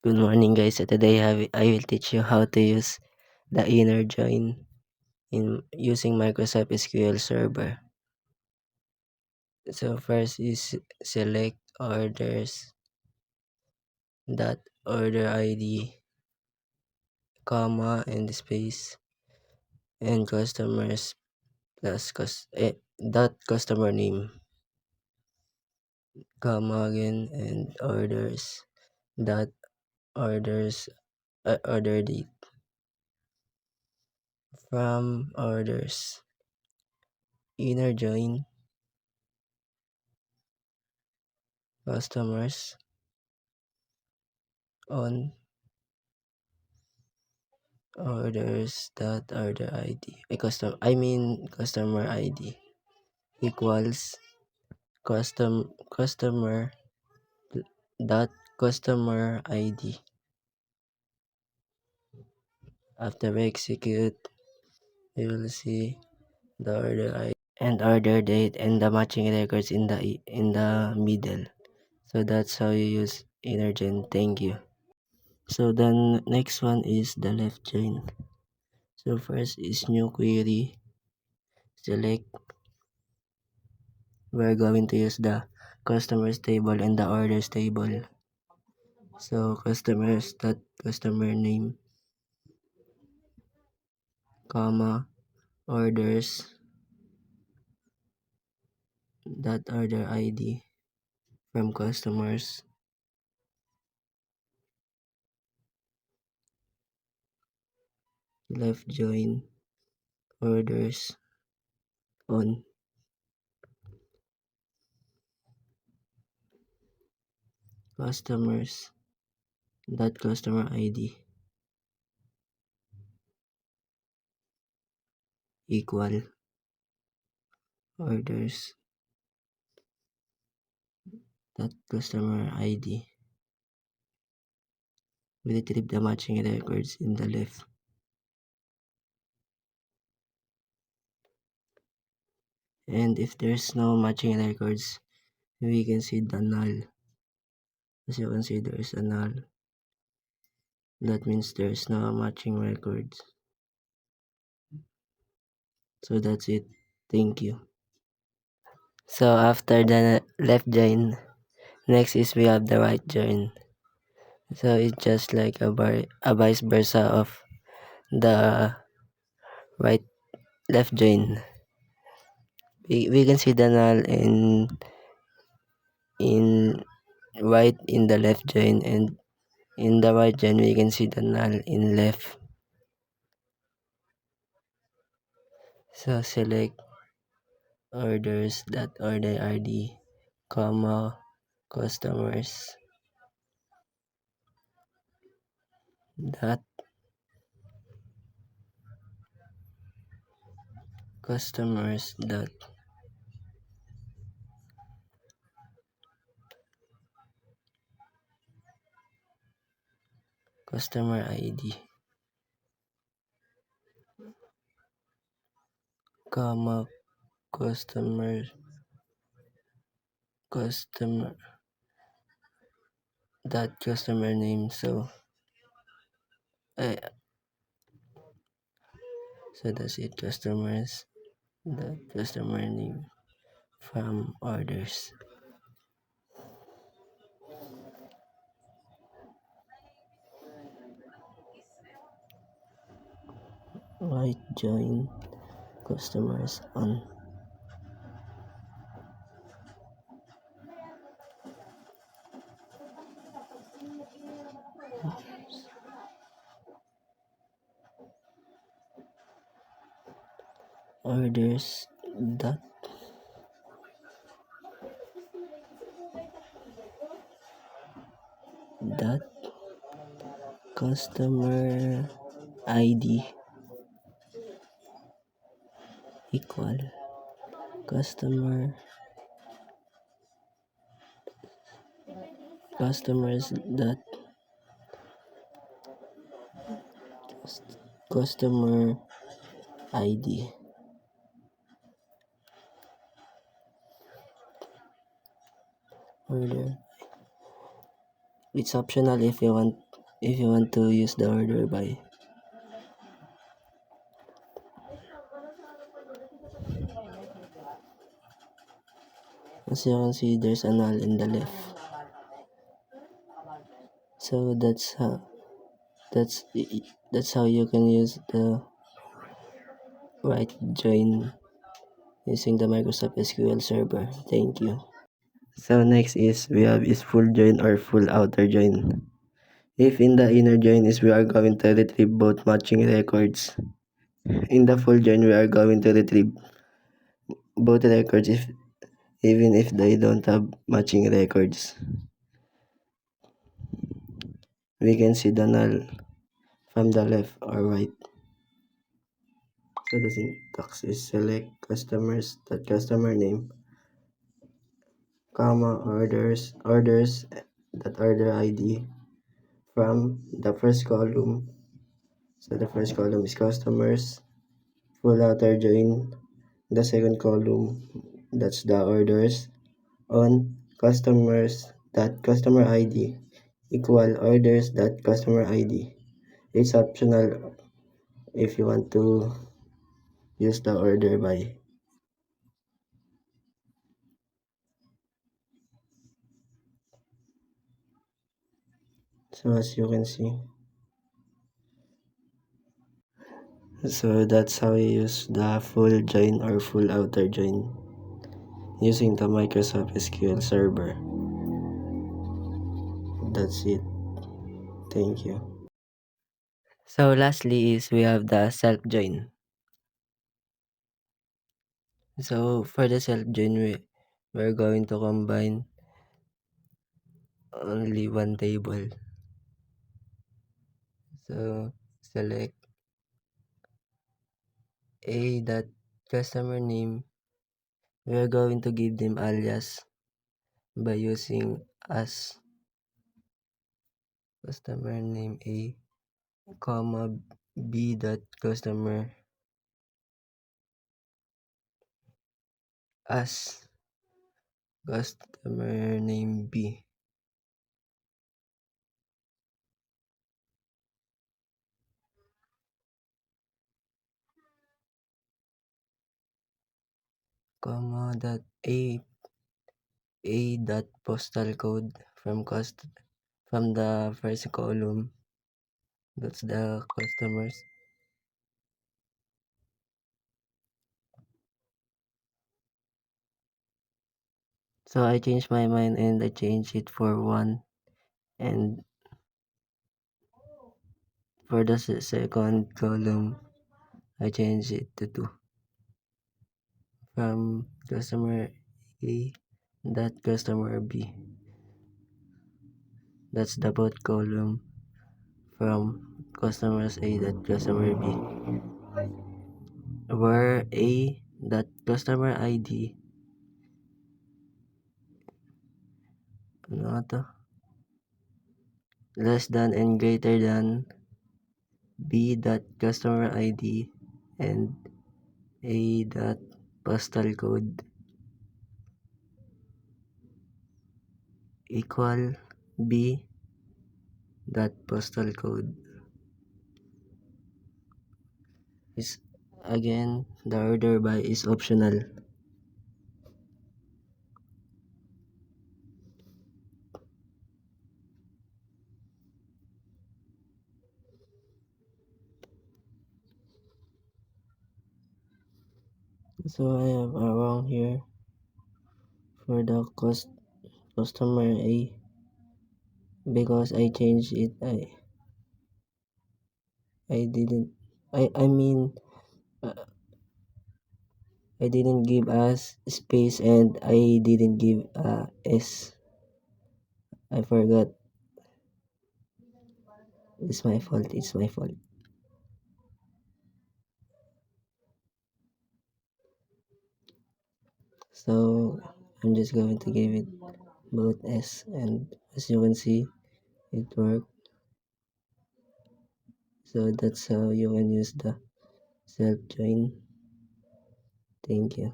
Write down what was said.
Good morning guys. So today I will teach you how to use the inner join in using Microsoft SQL Server. So first is select orders dot order ID, comma and space, and customers plus dot customer name, comma again, and orders dot orders order date. From orders, inner join customers on orders dot order ID, customer ID equals customer dot customer ID. After we execute, we will see the order ID and order date and the matching records in the middle. So that's how you use inner join. Thank you. So the next one is the left join. So first is new query. Select. We're going to use the customers table and the orders table. So customers dot customer name, comma orders dot order ID from customers, left join orders on customers dot customer ID equal orders dot customer ID. We retrieve the matching records in the left. And if there's no matching records, we can see the null. As you can see, there is a null. That means there's no matching records. So that's it. Thank you. So after the left join, next is we have the right join. So it's just like a vice versa of the right left join. We can see the null in right in the left join, and in the right join we can see the null in left. So select orders that order ID, comma customers dot customers dot customer ID, comma customer dot customer name. Uh, so that's it. Customers dot customer name from orders. Right join customers on orders dot dot customer ID equal customer customers dot customer ID. Order. It's optional if you want if you want to use the order by. As you can see, there's a null in the left. So that's that's how you can use the right join using the Microsoft SQL Server. Thank you. So next is we have is full join or full outer join. If in the inner join is we are going to retrieve both matching records. In the full join we are going to retrieve both records if even if they don't have matching records. We can see the null from the left or right. So the syntax is select customers that customer name, comma orders that order ID from the first column. So the first column is customers, full outer join. The second column, that's the orders on customers that customer ID equal orders that customer ID. It's optional if you want to use the order by. So as you can see, so that's how you use the full join or full outer join using the Microsoft SQL Server. That's it. Thank you. So lastly is we have the self join. So for the self join we're going to combine only one table. So select a that customer name. We are going to give them alias by using as customer name A, comma B dot as customer name B. Comma dot a dot postal code from the first column. That's the customers. So I changed my mind and I changed it for 1, and for the second column I changed it to 2. From customer A dot customer B. That's the both column from customers A dot customer B. Where A dot customer ID ano to? Less than and greater than B dot customer ID and A dot postal code equal B dot postal code. Is again the order by is optional. So I have a wrong here for the customer A because I changed it. I didn't I mean I didn't give us space and I didn't give S. I forgot. It's my fault. It's my fault. So I'm just going to give it both S, and as you can see it worked. So that's how you can use the self join. Thank you.